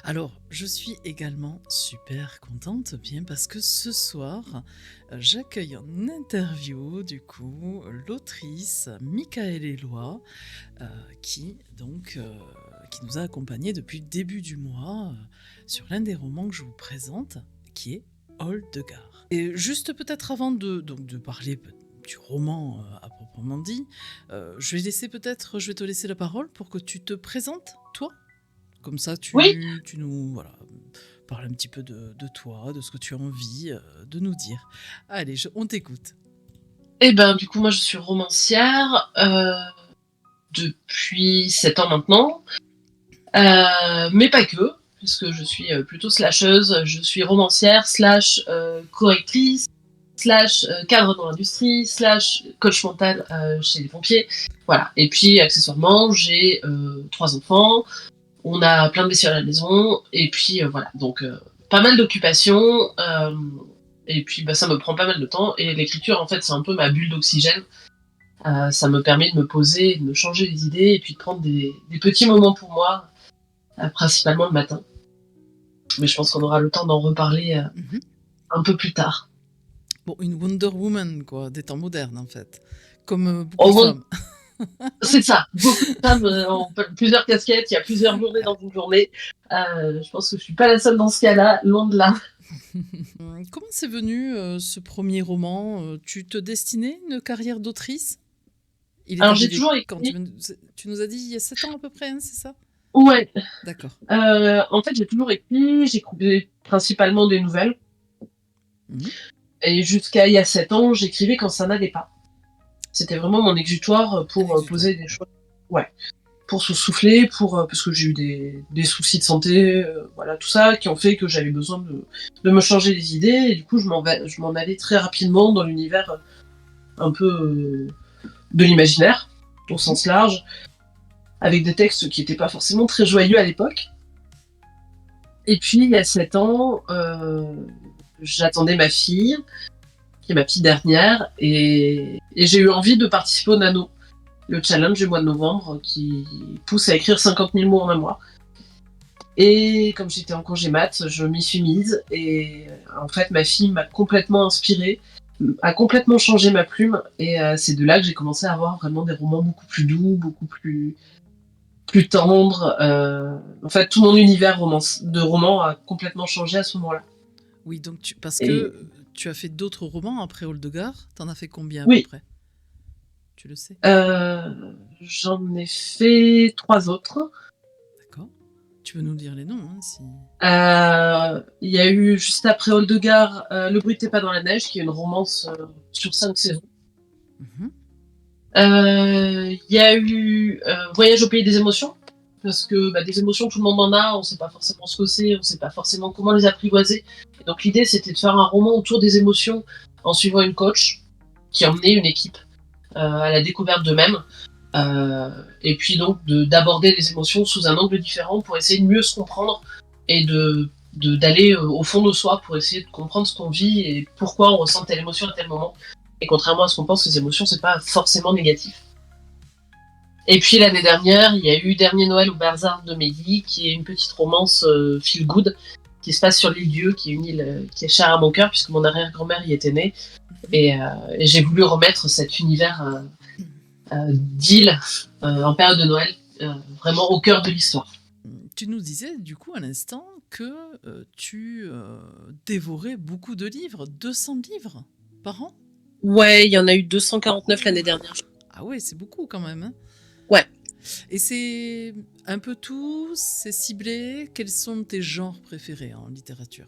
Alors, je suis également super contente, bien parce que ce soir, j'accueille en interview, du coup, l'autrice Michaëlle Éloi, euh, qui, donc, euh, qui nous a accompagnés depuis le début du mois sur l'un des romans que je vous présente, qui est Hole-de-Gare. Et juste peut-être avant de parler du roman à proprement dit, je vais te laisser la parole pour que tu te présentes, toi. Comme ça, Oui, tu nous voilà, parles un petit peu de toi, de ce que tu as envie de nous dire. Allez, on t'écoute. et ben du coup moi je suis romancière depuis 7 ans maintenant, mais pas que, puisque je suis plutôt slasheuse, je suis romancière slash correctrice slash cadre dans l'industrie slash coach mental chez les pompiers, voilà. Et puis accessoirement j'ai 3 enfants, on a plein de messieurs à la maison, et puis voilà, donc pas mal d'occupations, et puis bah, ça me prend pas mal de temps, et l'écriture en fait c'est un peu ma bulle d'oxygène. Ça me permet de me poser, de me changer les idées et puis de prendre des petits moments pour moi, principalement le matin. Mais je pense qu'on D'accord. aura le temps d'en reparler Mhm. un peu plus tard. Bon, une Wonder Woman, quoi, des temps modernes, en fait. Comme beaucoup Au de moins, femmes. c'est ça. Beaucoup de femmes ont plusieurs casquettes, il y a plusieurs journées dans une journée. Je pense que je suis pas la seule dans ce cas-là, loin de là. Comment c'est venu ce premier roman Tu te destinais une carrière d'autrice? Il est Alors j'ai arrivé toujours quand écrit. tu nous as dit il y a 7 ans à peu près, hein, c'est ça? Ouais. D'accord. En fait, j'ai toujours écrit. J'écrivais principalement des nouvelles. Mhm. Et jusqu'à il y a 7 ans, j'écrivais quand ça n'allait pas. C'était vraiment mon exutoire Un pour exutoire. poser des choses. Ouais. Pour se souffler, pour parce que j'ai eu des soucis de santé, voilà tout ça, qui ont fait que j'avais besoin de me changer les idées, et du coup je m'en allais très rapidement dans l'univers un peu de l'imaginaire, au Mhm. sens large, avec des textes qui n'étaient pas forcément très joyeux à l'époque. Et puis il y a 7 ans, j'attendais ma fille, qui est ma petite dernière, et j'ai eu envie de participer au Nano, le challenge du mois de novembre qui pousse à écrire 50 000 mots en un mois. Et comme j'étais en congé maths, je m'y suis mise. Et en fait, ma fille m'a complètement inspirée, a complètement changé ma plume. Et c'est de là que j'ai commencé à avoir vraiment des romans beaucoup plus doux, beaucoup plus tendres. En fait, tout mon univers de romans a complètement changé à ce moment-là. Oui, donc parce Et que tu as fait d'autres romans après Hole-de-Gare. T'en as fait combien à peu oui, près? Tu le sais? j'en ai fait 3 autres. D'accord. Tu peux nous dire les noms, hein, si... Il y a eu juste après Hole-de-Gare, Le bruit n'était pas dans la neige, qui est une romance sur 5 saisons. Mhm. Il y a eu Voyage au pays des émotions, parce que bah, des émotions, tout le monde en a, on sait pas forcément ce que c'est, on sait pas forcément comment les apprivoiser. Et donc l'idée, c'était de faire un roman autour des émotions en suivant une coach qui emmenait une équipe à la découverte d'eux-mêmes. Et puis donc d'aborder les émotions sous un angle différent pour essayer de mieux se comprendre et d'aller au fond de soi pour essayer de comprendre ce qu'on vit et pourquoi on ressent telle émotion à tel moment. Et contrairement à ce qu'on pense, les émotions, c'est pas forcément négatif. Et puis l'année dernière, il y a eu Dernier Noël au Bazar de Mehdi, qui est une petite romance feel good, qui se passe sur l'île Dieu, qui est une île qui est chère à mon cœur, puisque mon arrière-grand-mère y était née. Mhm. Et j'ai voulu remettre cet univers d'île en période de Noël, vraiment au cœur de l'histoire. Tu nous disais du coup à l'instant que tu dévorais beaucoup de livres, 200 livres par an. Ouais, il y en a eu 249 l'année dernière. Ah ouais, c'est beaucoup quand même, hein. Ouais. Et c'est un peu tout, c'est ciblé. Quels sont tes genres préférés en littérature?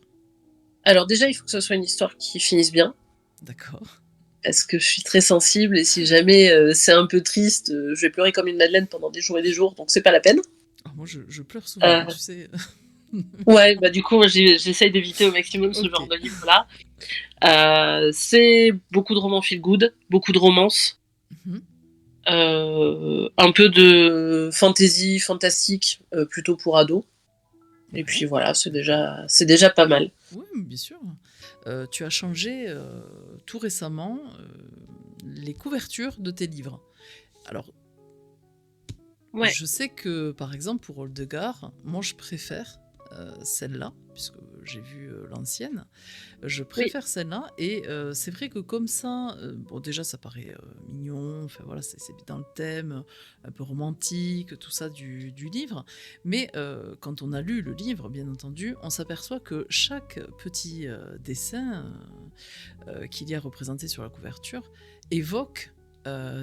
Alors déjà, il faut que ce soit une histoire qui finisse bien, D'accord. parce que je suis très sensible et si jamais c'est un peu triste, je vais pleurer comme une madeleine pendant des jours et des jours, donc c'est pas la peine. Alors moi, je pleure souvent, hein, Euh, tu sais. ouais, bah du coup, j'essaye d'éviter au maximum ce Ok. genre de livre-là. C'est beaucoup de romans feel good, beaucoup de romances, Mhm. un peu de fantasy, fantastique, plutôt pour ados. Et Ouais. puis voilà, c'est déjà pas mal. Oui, bien sûr. Tu as changé tout récemment les couvertures de tes livres. Alors, Ouais. je sais que, par exemple, pour Hole-de-Gare, moi, je préfère celle-là, puisque j'ai vu l'ancienne. Je Oui, préfère celle-là et c'est vrai que comme ça, bon déjà ça paraît mignon, enfin voilà, c'est dans le thème, un peu romantique, tout ça du livre. Mais quand on a lu le livre, bien entendu, on s'aperçoit que chaque petit dessin qu'il y a représenté sur la couverture évoque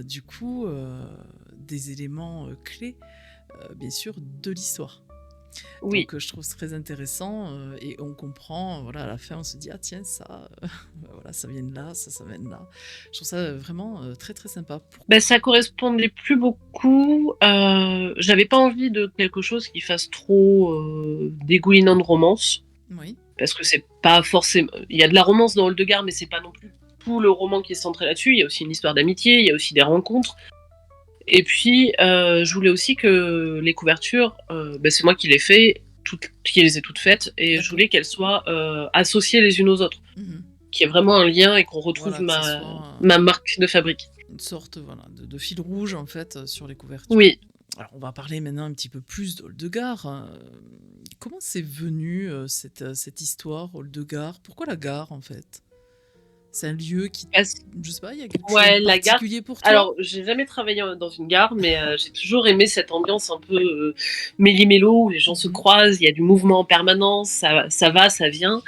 du coup des éléments clés, bien sûr, de l'histoire. oui. Donc je trouve ça très intéressant et on comprend, voilà, à la fin on se dit ah tiens ça, voilà, ça vient de là, ça vient de là. Je trouve ça vraiment très très sympa. Ben, ça correspondait plus beaucoup. J'avais pas envie de quelque chose qui fasse trop dégoulinant de romance. Oui. Parce que c'est pas forcément. Il y a de la romance dans Hildegard, mais c'est pas non plus tout le roman qui est centré là-dessus. Il y a aussi une histoire d'amitié, il y a aussi des rencontres. Et puis, je voulais aussi que les couvertures, ben, c'est moi qui les fais, qui les ai toutes faites, et je D'accord. voulais qu'elles soient associées les unes aux autres, Mhm. qu'il y ait vraiment un lien et qu'on retrouve Voilà, que ça soit ma marque de fabrique. une sorte voilà, de fil rouge en fait sur les couvertures. Oui. Alors on va parler maintenant un petit peu plus d'Oldegard. Comment c'est venu cette histoire, Oldegard? Pourquoi la gare en fait? C'est un lieu qui, Parce- je sais pas, il y a quelque chose de Ouais, la gare. particulier pour toi? Alors, j'ai jamais travaillé dans une gare, mais j'ai toujours aimé cette ambiance un peu méli-mélo où les gens se Mhm. croisent, il y a du mouvement en permanence, ça va, ça vient.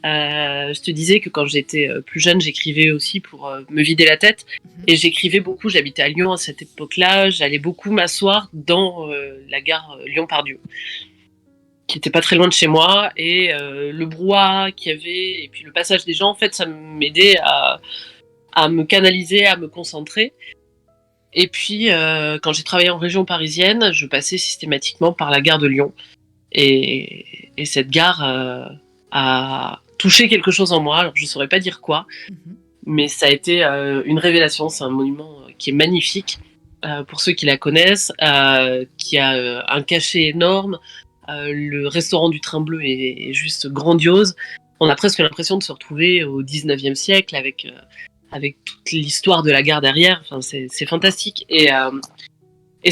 Je te disais que quand j'étais plus jeune, j'écrivais aussi pour me vider la tête. Mhm. Et j'écrivais beaucoup, j'habitais à Lyon à cette époque-là, j'allais beaucoup m'asseoir dans la gare Lyon-Pardieu, qui était pas très loin de chez moi. Et le brouhaha qu'il y avait, et puis le passage des gens, en fait, ça m'aidait à me canaliser, à me concentrer. Et puis, quand j'ai travaillé en région parisienne, je passais systématiquement par la gare de Lyon. Et cette gare a touché quelque chose en moi. Alors, je ne saurais pas dire quoi, Mhm. mais ça a été une révélation. C'est un monument qui est magnifique pour ceux qui la connaissent, qui a un cachet énorme. Le restaurant du Train Bleu est juste grandiose. On a presque l'impression de se retrouver au 19e siècle avec toute l'histoire de la gare derrière. Enfin, c'est fantastique. Et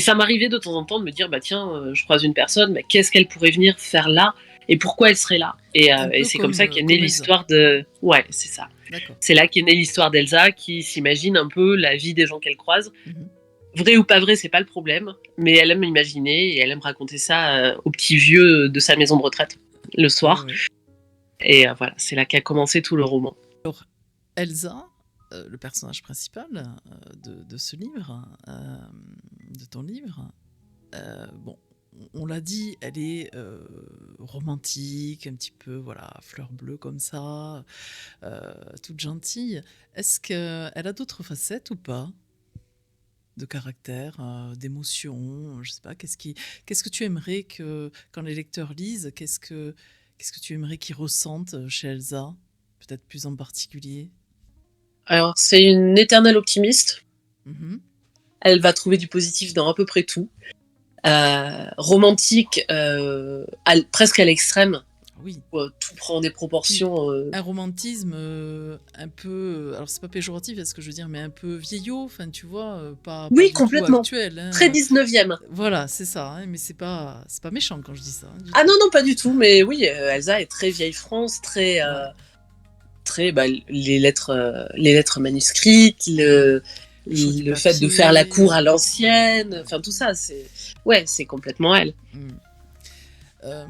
ça m'arrivait de temps en temps de me dire, bah tiens, je croise une personne, bah, qu'est-ce qu'elle pourrait venir faire là et pourquoi elle serait là. Un Et peu c'est comme ça qu'est née comme Elsa. l'histoire de... Ouais, c'est ça. D'accord. C'est là qu'est née l'histoire d'Elsa qui s'imagine un peu la vie des gens qu'elle croise. Mhm. Vrai ou pas vrai, c'est pas le problème, mais elle aime imaginer et elle aime raconter ça aux petits vieux de sa maison de retraite le Ouais, soir. ouais. Et voilà, c'est là qu'a commencé tout le roman. Alors, Elsa, le personnage principal de ce livre, de ton livre, bon, on l'a dit, elle est romantique, un petit peu, voilà, fleur bleue comme ça, toute gentille. Est-ce qu'elle a d'autres facettes ou pas? De caractère, d'émotion, je sais pas, qu'est-ce que tu aimerais que, quand les lecteurs lisent, qu'est-ce que tu aimerais qu'ils ressentent chez Elsa? Peut-être plus en particulier? Alors, c'est une éternelle optimiste. Mhm. Elle va trouver du positif dans à peu près tout. Romantique, presque à l'extrême, Oui. où tout prend des Puis proportions. un romantisme un peu, alors c'est pas péjoratif, est-ce que je veux dire, mais un peu vieillot, enfin tu vois, pas Oui, du tout complètement. actuel, Très hein. 19e. Voilà, c'est ça, hein, mais c'est pas méchant quand je dis ça, hein, du Ah tout. non, non, pas du tout. Mais oui, Elsa est très vieille France, très, Voilà. très bah, les lettres manuscrites, Le choix du le fait de faire la papier. cour à l'ancienne, Ouais. enfin tout ça, c'est complètement elle. Mm. Euh,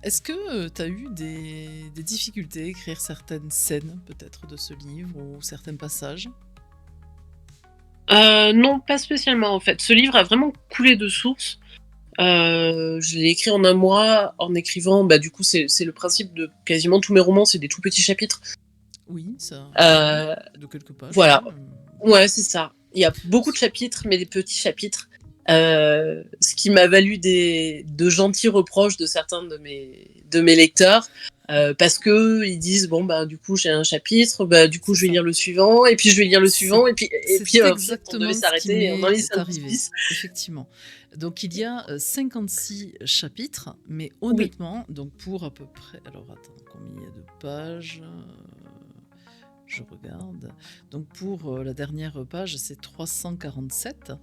Est-ce que tu as eu des difficultés à écrire certaines scènes, peut-être, de ce livre ou certains passages? Non, pas spécialement en fait. Ce livre a vraiment coulé de source. Je l'ai écrit en un mois en écrivant, bah du coup c'est le principe de quasiment tous mes romans, c'est des tout petits chapitres. Oui, ça, oui, Euh, de quelques pages, voilà, oui. ouais c'est ça. Il y a beaucoup de chapitres, mais des petits chapitres. Ce qui m'a valu de gentils reproches de certains de mes lecteurs. Parce que ils disent bon bah du coup j'ai un chapitre, bah du coup C'est je vais ça. lire le suivant et puis je vais lire le C'est suivant et puis c'est en fait on devait exactement ce qui s'arrêter et on en lit m'est un bis arrivé, bis. effectivement. Donc il y a 56 chapitres, mais Oui, honnêtement, donc pour à peu près... Alors attends, combien il y a de pages? Je regarde. Donc pour la dernière page, c'est 347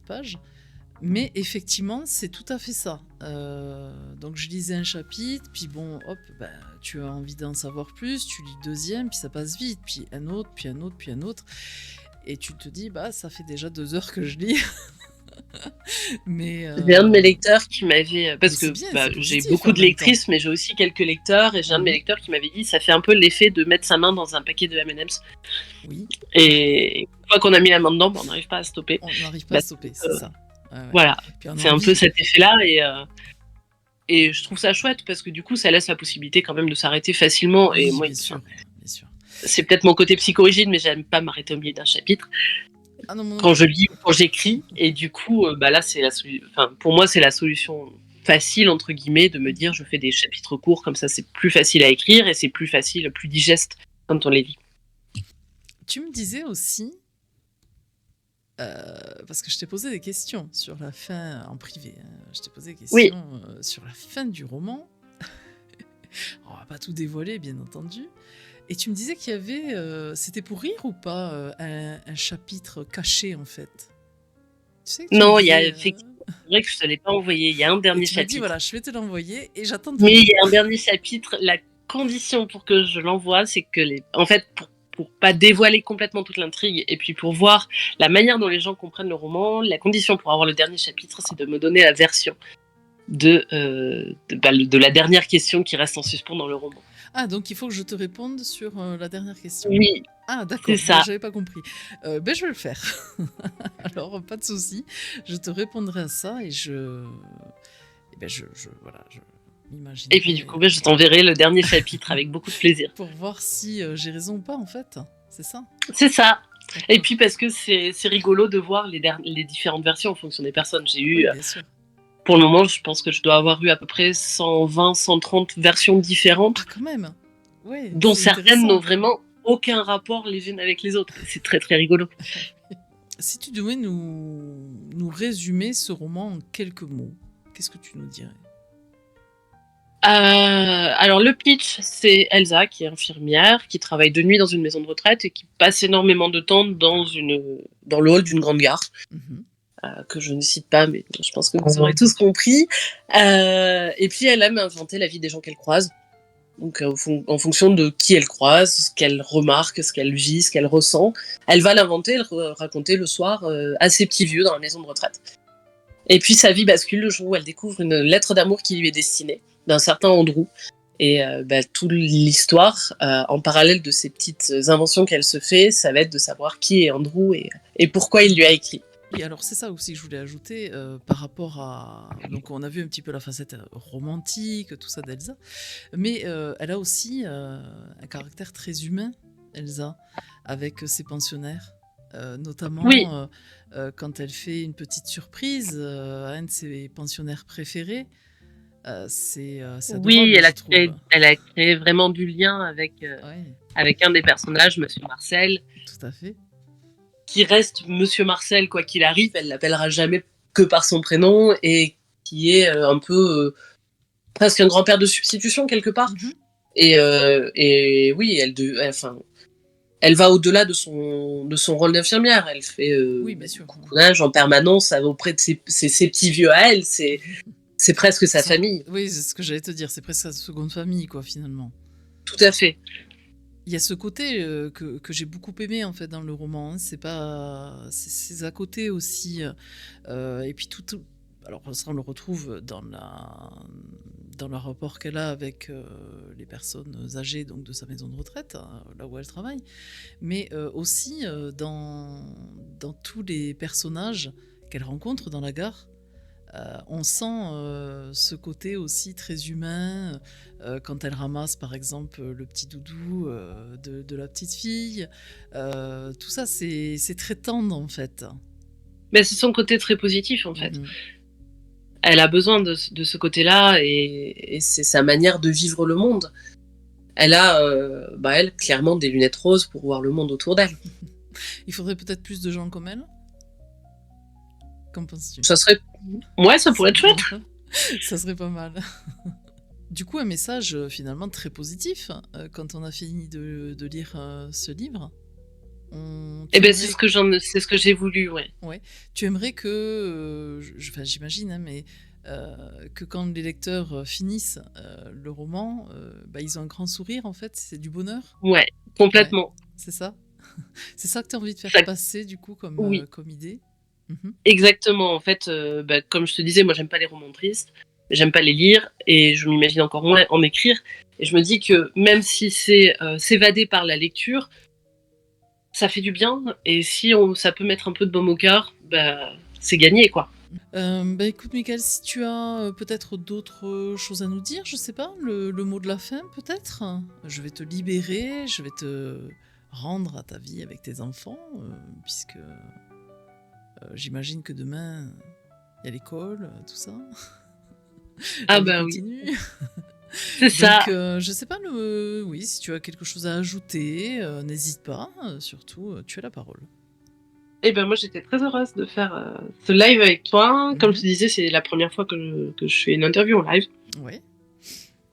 pages. Mais effectivement, c'est tout à fait ça. Donc je lisais un chapitre, puis bon, hop, bah, tu as envie d'en savoir plus, tu lis le deuxième, puis ça passe vite, puis un autre, puis un autre, puis un autre. Et tu te dis, bah, ça fait déjà 2 heures que je lis. Mais J'ai un de mes lecteurs qui m'avait, mais parce c'est que bien, bah, c'est j'ai positif beaucoup en de même temps. lectrices, mais j'ai aussi quelques lecteurs, et j'ai un de mes Mhm. lecteurs qui m'avait dit, ça fait un peu l'effet de mettre sa main dans un paquet de M&M's. Oui, Et une fois qu'on a mis la main dedans, bah, on n'arrive pas à stopper. on n'arrive pas à Bah, stopper, c'est ça. Ouais, ouais. voilà, Puis on a c'est un peu envie. cet effet-là, et je trouve ça chouette parce que du coup, ça laisse la possibilité quand même de s'arrêter facilement. Et Oui, moi, bien enfin, sûr, bien sûr. c'est peut-être mon côté psychorigide, mais j'aime pas m'arrêter au milieu d'un chapitre Ah non, moi non quand je plus. lis ou quand j'écris. Et du coup, bah là, enfin, pour moi, c'est la solution facile entre guillemets de me dire, je fais des chapitres courts comme ça, c'est plus facile à écrire et c'est plus facile, plus digeste quand on les lit. Tu me disais aussi, parce que je t'ai posé des questions sur la fin en privé, hein. Je t'ai posé des Oui. questions sur la fin du roman. On va pas tout dévoiler, bien entendu. Et tu me disais qu'il y avait, c'était pour rire ou pas, un chapitre caché en fait. Tu sais que tu me Non, il y a disais, effectivement, c'est vrai que je te l'ai pas envoyé. Il y a un et dernier tu m'as dit chapitre. voilà, je vais te l'envoyer et j'attends de Mais il lire. y a un dernier chapitre. La condition pour que je l'envoie, c'est que en fait, pour pas dévoiler complètement toute l'intrigue, et puis pour voir la manière dont les gens comprennent le roman, la condition pour avoir le dernier chapitre, c'est de me donner la version de la dernière question qui reste en suspens dans le roman. Ah, donc il faut que je te réponde sur la dernière question. Oui, Ah, c'est d'accord, ben, ça. j'avais pas compris. Ben, je vais le faire. Alors, pas de souci. Je te répondrai à ça et voilà, je Et puis du m'imaginerai coup, je t'enverrai le dernier chapitre avec beaucoup de plaisir. pour voir si j'ai raison ou pas, en fait. C'est ça? C'est ça. Et D'accord. puis parce que c'est rigolo de voir les différentes versions en fonction des personnes. J'ai Oui, eu, bien sûr. pour le moment, je pense que je dois avoir eu à peu près 120, 130 versions différentes, Ah, quand même. Ouais, dont c'est certaines n'ont intéressant. vraiment aucun rapport les unes avec les autres. C'est très très rigolo. Si tu devais nous résumer ce roman en quelques mots, qu'est-ce que tu nous dirais? Alors le pitch, c'est Elsa qui est infirmière, qui travaille de nuit dans une maison de retraite et qui passe énormément de temps dans le hall d'une grande gare, Mhm. que je ne cite pas, mais je pense que vous aurez tous compris. Et puis elle aime inventer la vie des gens qu'elle croise. Donc en fonction de qui elle croise, ce qu'elle remarque, ce qu'elle vit, ce qu'elle ressent, elle va l'inventer, le raconter le soir à ses petits vieux dans la maison de retraite. Et puis sa vie bascule le jour où elle découvre une lettre d'amour qui lui est destinée, d'un certain Andrew. Et toute l'histoire, en parallèle de ces petites inventions qu'elle se fait, ça va être de savoir qui est Andrew et pourquoi il lui a écrit. Oui, alors c'est ça aussi que je voulais ajouter par rapport à... Donc on a vu un petit peu la facette romantique, tout ça d'Elsa, mais elle a aussi un caractère très humain, Elsa, avec ses pensionnaires, Oui, notamment quand elle fait une petite surprise à un de ses pensionnaires préférés. C'est oui, adorable, je trouve. elle a créé vraiment du lien Ouais, avec un des personnages, Monsieur Marcel, tout à fait. qui reste Monsieur Marcel quoi qu'il arrive, elle l'appellera jamais que par son prénom, et qui est un peu presque un grand-père de substitution quelque part. Mhm. Et oui, enfin, elle va au-delà de son rôle d'infirmière. Elle fait Oui, bien du sûr. coucounage en permanence auprès de ses petits vieux à elle. C'est presque sa famille. Oui, c'est ce que j'allais te dire, c'est presque sa seconde famille, quoi, finalement. Tout à fait. Il y a ce côté que j'ai beaucoup aimé en fait dans le roman, hein. C'est pas, c'est à côté aussi, et puis alors ça on le retrouve dans le rapport qu'elle a avec les personnes âgées donc de sa maison de retraite, hein, là où elle travaille, mais aussi dans tous les personnages qu'elle rencontre dans la gare. On sent ce côté aussi très humain quand elle ramasse par exemple le petit doudou de la petite fille. Tout ça, c'est très tendre en fait. Mais c'est son côté très positif en fait. Mhm. Elle a besoin de ce côté-là, et c'est sa manière de vivre le monde. Elle a, elle, clairement des lunettes roses pour voir le monde autour d'elle. Il faudrait peut-être plus de gens comme elle. Qu'en penses-tu? Ça serait, ouais, ça pourrait être chouette. Ça serait pas mal. Du coup, un message finalement très positif quand on a fini de lire ce livre. Et tu ben c'est aimerais, ce que c'est ce que j'ai voulu, ouais. ouais, tu aimerais que, enfin, j'imagine, hein, mais que quand les lecteurs finissent le roman, bah, ils ont un grand sourire, en fait, c'est du bonheur. Ouais, Ouais, complètement. c'est ça. C'est ça que tu as envie de faire Ça passer, du coup, Oui, comme idée. Mhm. exactement. En fait, bah, comme je te disais, moi, j'aime pas les romans tristes, j'aime pas les lire et je m'imagine encore moins en écrire et je me dis que même si c'est, s'évader par la lecture, ça fait du bien et si on ça peut mettre un peu de baume au cœur, bah, c'est gagné, quoi. Bah, écoute, Michael, si tu as peut-être d'autres choses à nous dire, je sais pas, le mot de la fin, peut-être. Je vais te libérer, je vais te rendre à ta vie avec tes enfants, puisque j'imagine que demain, il y a l'école, tout ça. Ah La vie bah, oui, continue. c'est Donc, ça. je sais pas, oui, si tu as quelque chose à ajouter, n'hésite pas. Surtout, tu as la parole. Et ben, moi, j'étais très heureuse de faire, ce live avec toi. Comme je Mhm. te disais, c'est la première fois que je fais une interview en live. Ouais.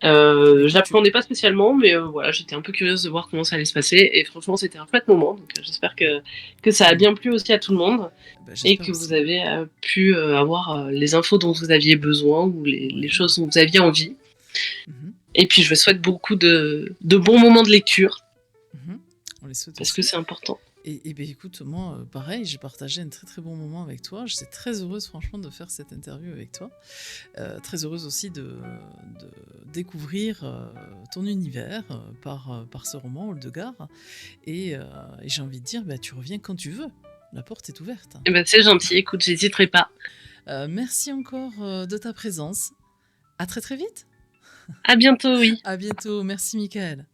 Bah, écoute, J'appréhendais pas spécialement, mais voilà, j'étais un peu curieuse de voir comment ça allait se passer et franchement, c'était un chouette moment, donc j'espère que ça a bon, bien plu aussi à tout le monde bah, et j'espère que vous aussi. avez, pu, avoir, les infos dont vous aviez besoin ou les Ouais. choses dont vous aviez envie Mhm. et puis je vous souhaite beaucoup de bons moments de lecture Mhm. On les souhaite parce que aussi. c'est important. Et ben écoute, moi, pareil, j'ai partagé un très très bon moment avec toi. J'étais très heureuse, franchement, de faire cette interview avec toi. Très heureuse aussi de découvrir ton univers par ce roman, Oldegard. Et j'ai envie de dire, bah, tu reviens quand tu veux. La porte est ouverte. Et ben, c'est gentil, écoute, j'hésiterai pas. Merci encore de ta présence. À très très vite. À bientôt, oui. À bientôt. Merci, Michael.